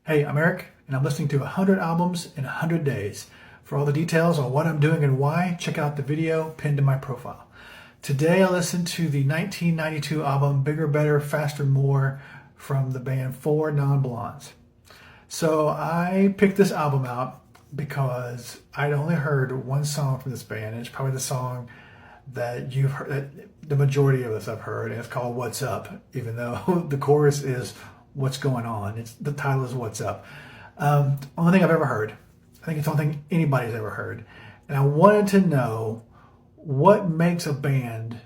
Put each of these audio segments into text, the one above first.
Hey, I'm Eric, and I'm listening to 100 albums in 100 days. For all the details on what I'm doing and why, check out the video pinned to my profile. Today I listened to the 1992 album Bigger, Better, Faster, More from the band Four Non Blondes. So I picked this album out because I'd only heard one song from this band, and it's probably the song that you've heard, that the majority of us have heard, and it's called What's Up, even though the chorus is What's Going On. The title is What's Up. Only thing I've ever heard. I think it's the only thing anybody's ever heard. And I wanted to know what makes a band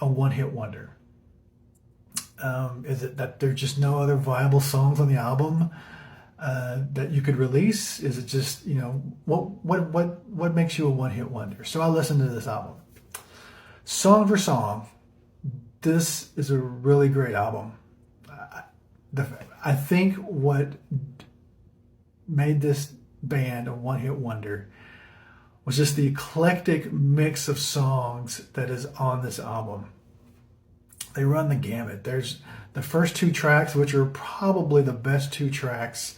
a one-hit wonder. Is it that there's just no other viable songs on the album that you could release? Is it just, what makes you a one-hit wonder? So I listened to this album. Song for song, this is a really great album. I think what made this band a one-hit wonder was just the eclectic mix of songs that is on this album. They run the gamut. There's the first two tracks, which are probably the best two tracks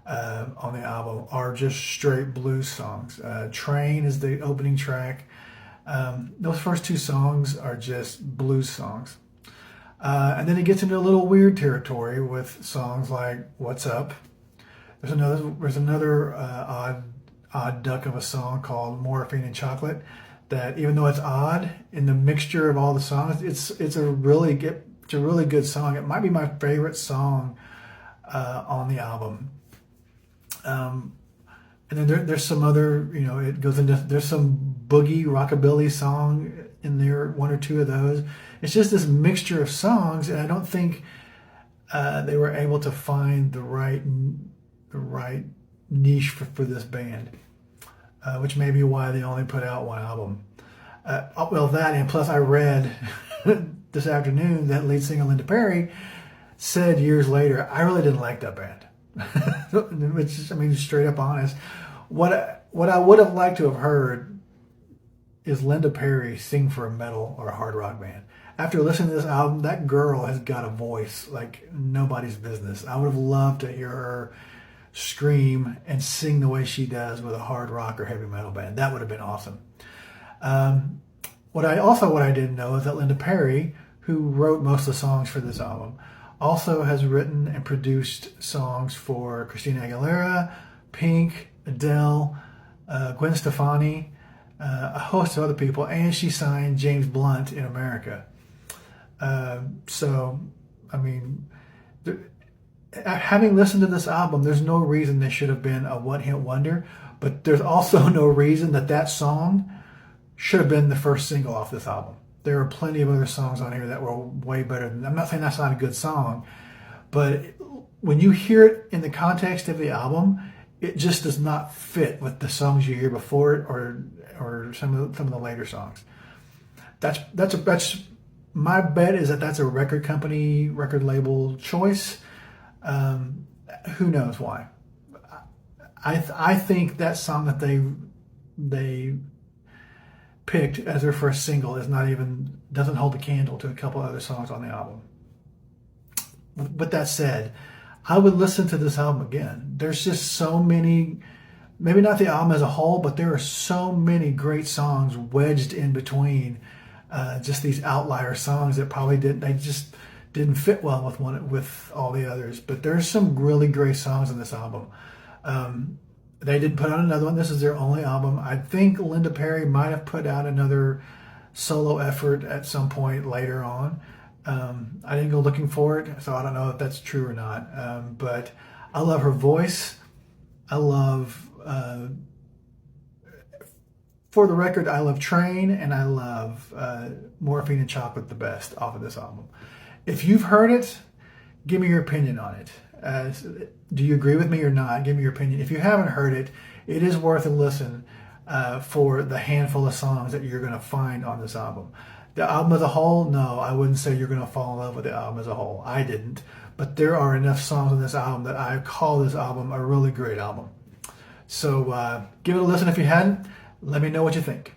on the album, are just straight blues songs. Train is the opening track. Those first two songs are just blues songs. And then it gets into a little weird territory with songs like What's Up. There's another odd duck of a song called Morphine and Chocolate that, even though it's odd in the mixture of all the songs, it's a really good song. It might be my favorite song on the album. And then there's some other, it goes into, there's some boogie rockabilly song in there, one or two of those. It's just this mixture of songs, and I don't think they were able to find the right niche for this band, which may be why they only put out one album. Well, that, and plus I read this afternoon that lead singer Linda Perry said years later, I really didn't like that band. Which is, straight up honest. What I would have liked to have heard is Linda Perry sing for a metal or a hard rock band. After listening to this album, that girl has got a voice like nobody's business. I would have loved to hear her scream and sing the way she does with a hard rock or heavy metal band. That would have been awesome. What I didn't know is that Linda Perry, who wrote most of the songs for this album, also has written and produced songs for Christina Aguilera, Pink, Adele, Gwen Stefani, a host of other people, and she signed James Blunt in America. Having listened to this album, there's no reason this should have been a one-hit wonder, but there's also no reason that song should have been the first single off this album. There are plenty of other songs on here that were way better than. I'm not saying that's not a good song, but when you hear it in the context of the album, it just does not fit with the songs you hear before it or some of the later songs. That's my bet is that's a record company, record label choice. Who knows why? I think that song that they picked as their first single doesn't hold a candle to a couple other songs on the album. With that said, I would listen to this album again. There's just so many, maybe not the album as a whole, but there are so many great songs wedged in between just these outlier songs that probably didn't fit well with all the others. But there's some really great songs in this album. They did put out another one. This is their only album. I think Linda Perry might have put out another solo effort at some point later on. I didn't go looking for it, so I don't know if that's true or not. But I love her voice. I love, for the record, I love Train, and I love Morphine and Chocolate the best off of this album. If you've heard it, give me your opinion on it. Do you agree with me or not? Give me your opinion. If you haven't heard it, it is worth a listen for the handful of songs that you're going to find on this album. The album as a whole, no, I wouldn't say you're going to fall in love with the album as a whole. I didn't. But there are enough songs on this album that I call this album a really great album. So give it a listen if you hadn't. Let me know what you think.